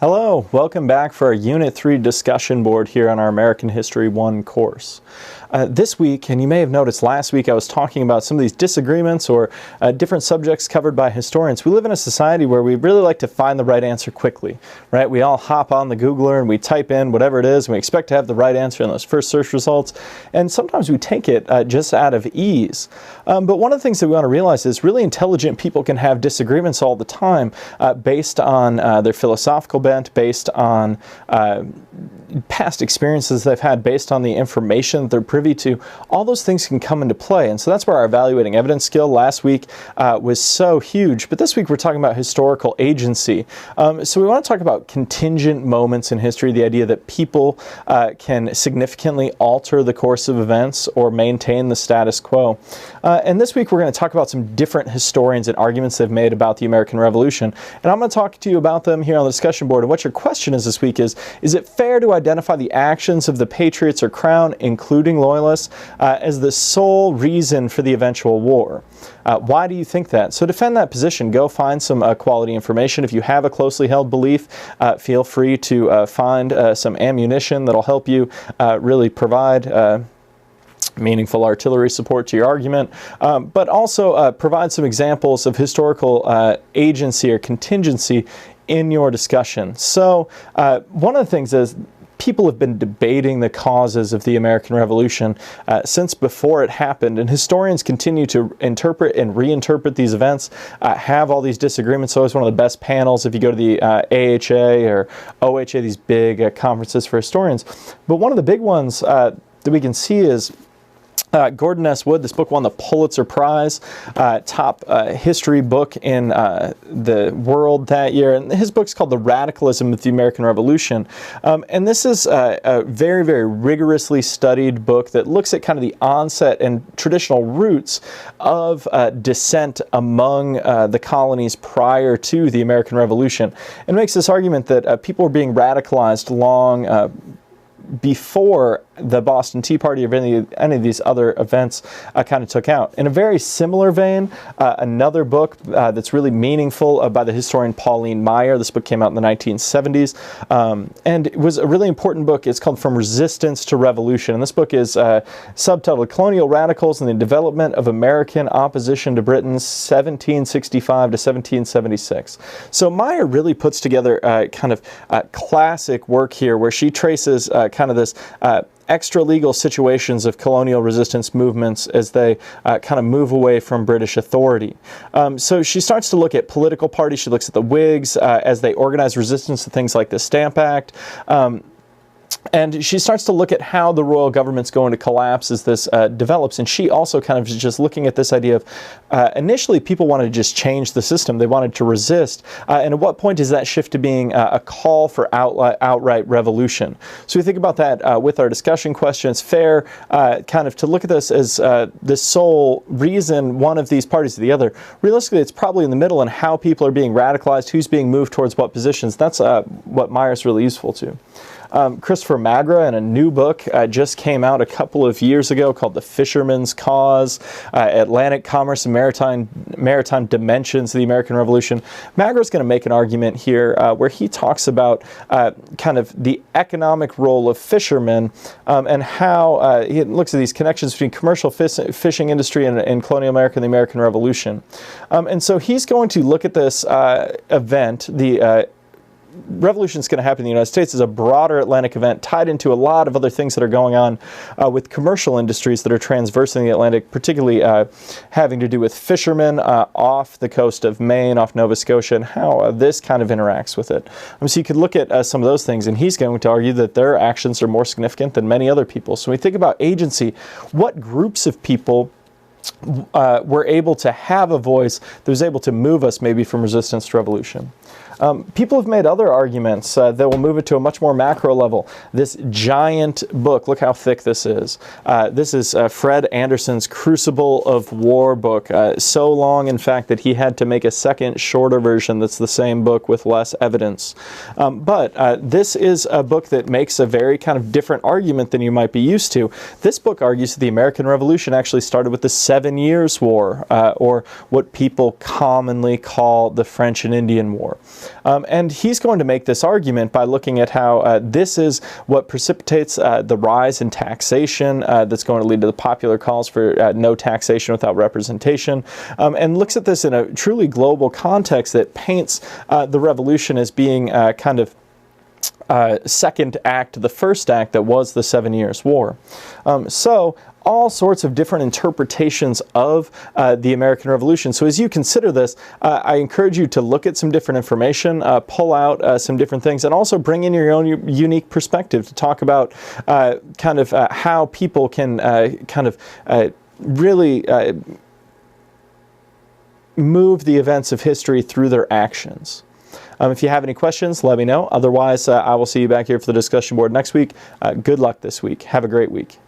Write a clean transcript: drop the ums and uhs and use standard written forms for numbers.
Hello, welcome back for our Unit 3 discussion board here on our American History 1 course. This week, and you may have noticed last week I was talking about some of these disagreements or different subjects covered by historians. We live in a society where we really like to find the right answer quickly, right? We all hop on the Googler and we type in whatever it is and we expect to have the right answer in those first search results, and sometimes we take it just out of ease. But one of the things that we want to realize is really intelligent people can have disagreements all the time based on their philosophical bent, based on past experiences they've had, based on the information that they're privy to. All those things can come into play, and so that's where our evaluating evidence skill last week was so huge. But this week we're talking about historical agency. So we want to talk about contingent moments in history, the idea that people can significantly alter the course of events or maintain the status quo. And this week we're going to talk about some different historians and arguments they've made about the American Revolution, and I'm going to talk to you about them here on the discussion board. And what your question is this week is it fair to identify the actions of the Patriots or Crown, including Loyalists, as the sole reason for the eventual war? Why do you think that? So defend that position. Go find some quality information. If you have a closely held belief, feel free to find some ammunition that'll help you really provide meaningful artillery support to your argument, but also provide some examples of historical agency or contingency in your discussion. So one of the things is people have been debating the causes of the American Revolution since before it happened, and historians continue to interpret and reinterpret these events, have all these disagreements. So it's one of the best panels if you go to the AHA or OHA, these big conferences for historians. But one of the big ones that we can see is Gordon S. Wood. This book won the Pulitzer Prize, top history book in the world that year. And his book's called The Radicalism of the American Revolution. And this is a very, very rigorously studied book that looks at kind of the onset and traditional roots of dissent among the colonies prior to the American Revolution. And makes this argument that people were being radicalized long before the Boston Tea Party or any of these other events kind of took out. In a very similar vein, another book that's really meaningful by the historian Pauline Maier. This book came out in the 1970s, and it was a really important book. It's called From Resistance to Revolution, and this book is subtitled Colonial Radicals and the Development of American Opposition to Britain, 1765 to 1776. So Maier really puts together kind of classic work here where she traces kind of this extra-legal situations of colonial resistance movements as they kind of move away from British authority. So she starts to look at political parties. She looks at the Whigs as they organize resistance to things like the Stamp Act. And she starts to look at how the royal government's going to collapse as this develops. And she also kind of is just looking at this idea of initially people wanted to just change the system. They wanted to resist. And at what point does that shift to being a call for outright revolution? So we think about that with our discussion question. It's fair kind of to look at this as the sole reason one of these parties or the other. Realistically, it's probably in the middle and how people are being radicalized, who's being moved towards what positions. That's what Maier's really useful to. Christopher Magra, in a new book, just came out a couple of years ago called The Fisherman's Cause, Atlantic Commerce and Maritime Dimensions of the American Revolution. Magra's going to make an argument here where he talks about kind of the economic role of fishermen and how he looks at these connections between commercial fishing industry and colonial America and the American Revolution. And so he's going to look at this event, the revolution is going to happen in the United States as a broader Atlantic event tied into a lot of other things that are going on with commercial industries that are transversing the Atlantic, particularly having to do with fishermen off the coast of Maine, off Nova Scotia, and how this kind of interacts with it. So you could look at some of those things, and he's going to argue that their actions are more significant than many other people. So when we think about agency, what groups of people were able to have a voice that was able to move us maybe from resistance to revolution? People have made other arguments that will move it to a much more macro level. This giant book, look how thick this is. This is Fred Anderson's Crucible of War book. So long, in fact, that he had to make a second, shorter version that's the same book with less evidence. But this is a book that makes a very kind of different argument than you might be used to. This book argues that the American Revolution actually started with the 7 Years' War, or what people commonly call the French and Indian War. And he's going to make this argument by looking at how this is what precipitates the rise in taxation that's going to lead to the popular calls for no taxation without representation, and looks at this in a truly global context that paints the revolution as being kind of second act to the first act that was the 7 Years' War. So all sorts of different interpretations of the American Revolution. So as you consider this, I encourage you to look at some different information, pull out some different things, and also bring in your own unique perspective to talk about kind of how people can kind of really move the events of history through their actions. If you have any questions, let me know. Otherwise, I will see you back here for the discussion board next week. Good luck this week. Have a great week.